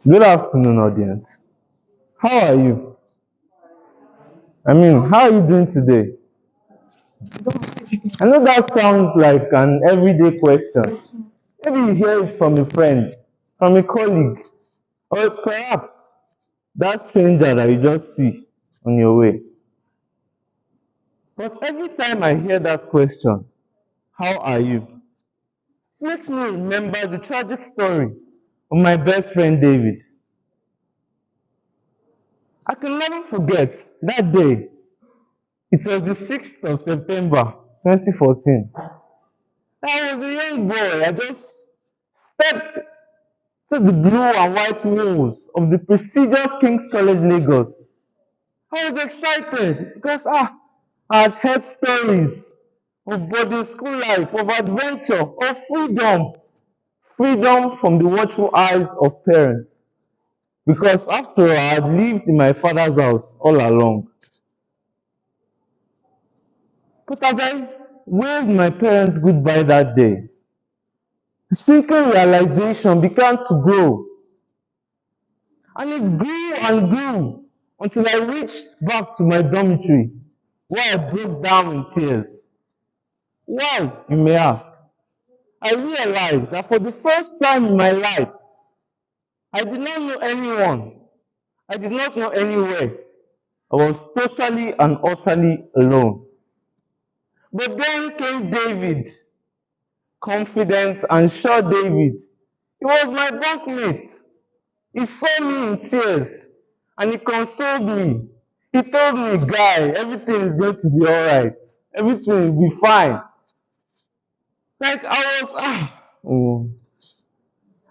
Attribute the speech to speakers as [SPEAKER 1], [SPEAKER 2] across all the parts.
[SPEAKER 1] Good afternoon, audience. How are you? How are you doing today? I know that sounds like an everyday question. Maybe you hear it from a friend, from a colleague, or perhaps that stranger that you just see on your way. But every time I hear that question, how are you? It makes me remember the tragic story of my best friend David. I can never forget that day. It was the 6th of September 2014. I was a young boy. I just stepped to the blue and white walls of the prestigious King's College Lagos. I was excited because I had heard stories of boarding school life, of adventure, of freedom. Freedom from the watchful eyes of parents. Because after all, I had lived in my father's house all along. But as I waved my parents goodbye that day, the sinking realization began to grow. And it grew and grew until I reached back to my dormitory, where I broke down in tears. Why, you may ask? I realized that for the first time in my life, I did not know anyone. I did not know anywhere. I was totally and utterly alone. But then came David, confident and sure David. He was my bunkmate. He saw me in tears and he consoled me. He told me, guy, everything is going to be alright. Everything will be fine. Like I was,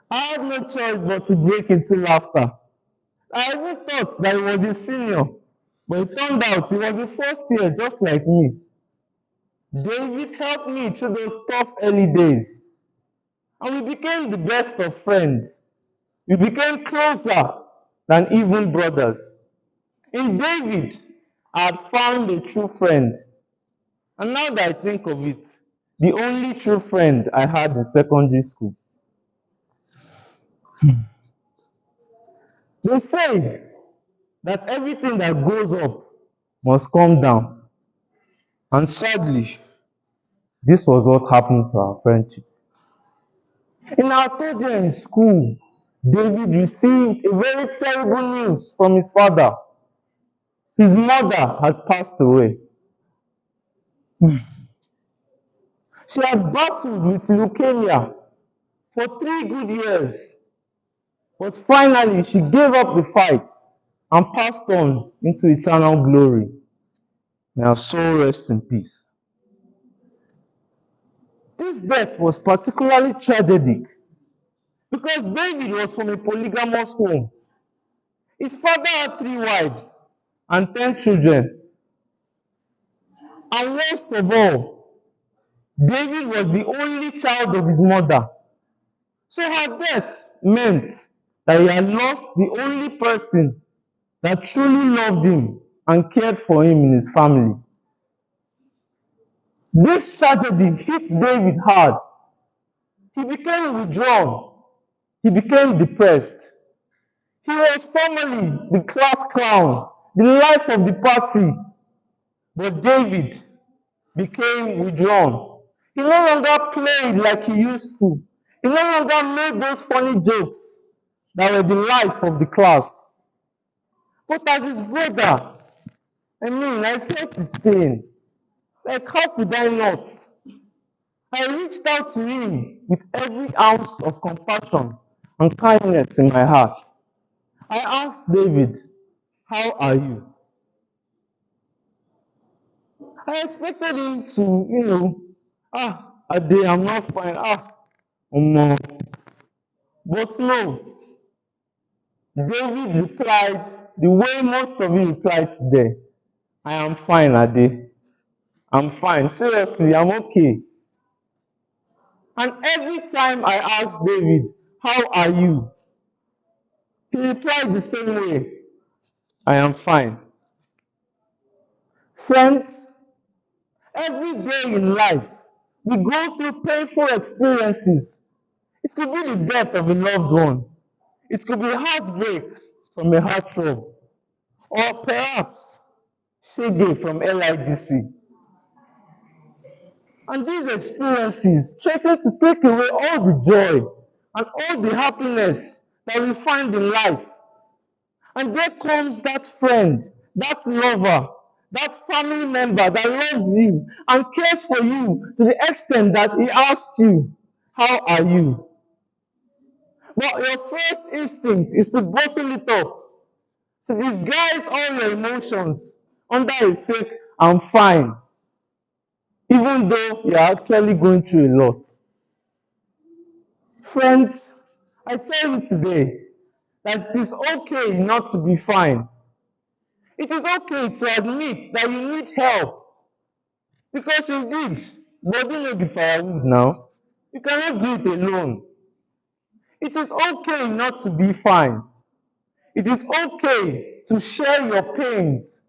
[SPEAKER 1] I had no choice but to break into laughter. I even thought that he was a senior, but it turned out he was a first year just like me. David helped me through those tough early days, and we became the best of friends. We became closer than even brothers. In David, I had found a true friend. And now that I think of it, the only true friend I had in secondary school. They say that everything that goes up must come down. And sadly, this was what happened to our friendship. In our third year in school, David received a very terrible news from his father. His mother had passed away. She had battled with leukemia for 3 good years, but finally she gave up the fight and passed on into eternal glory. May her soul rest in peace. This death was particularly tragic because David was from a polygamous home. His father had 3 wives and 10 children. And worst of all, David was the only child of his mother. So her death meant that he had lost the only person that truly loved him and cared for him in his family. This tragedy hit David hard. He became withdrawn. He became depressed. He was formerly the class clown, the life of the party. But David became withdrawn. He no longer played like he used to. He no longer made those funny jokes that were the life of the class. But as his brother, I felt his pain. Like, how could I not? I reached out to him with every ounce of compassion and kindness in my heart. I asked David, how are you? I expected him to, Ade, I'm not fine. Omo. But no, David replied the way most of you replied today. I am fine, Ade. I'm fine. Seriously, I'm okay. And every time I asked David, how are you? He replied the same way. I am fine. Friends, every day in life, we go through painful experiences. It could be the death of a loved one. It could be heartbreak from a heartthrob, or perhaps shege from LIDC. And these experiences threaten to take away all the joy and all the happiness that we find in life. And there comes that friend, that lover, that family member that loves you and cares for you to the extent that he asks you, how are you? But your first instinct is to bottle it up, to disguise all your emotions under a fake "I'm fine," even though you're actually going through a lot. Friends, I tell you today that it is okay not to be fine. It is okay to admit that you need help because indeed, body no be firewood now. You cannot do it alone. It is okay not to be fine. It is okay to share your pains,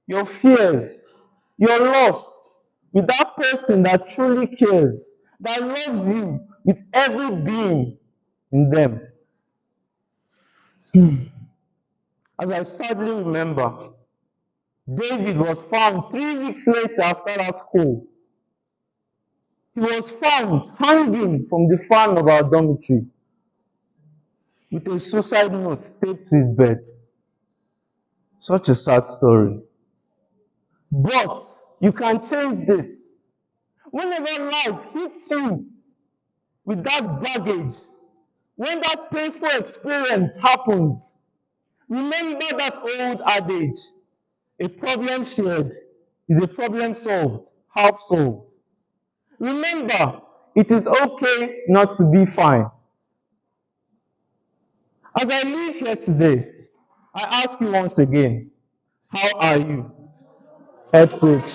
[SPEAKER 1] your fears, your loss with that person that truly cares, that loves you with every being in them. As I sadly remember, David was found 3 weeks later after that call. He was found hanging from the fan of our dormitory with a suicide note taped to his bed. Such a sad story. But you can change this. Whenever life hits you with that baggage, when that painful experience happens, remember that old adage: a problem shared is a problem solved, half solved. Remember, it is okay not to be fine. As I leave here today, I ask you once again, how are you? Head coach.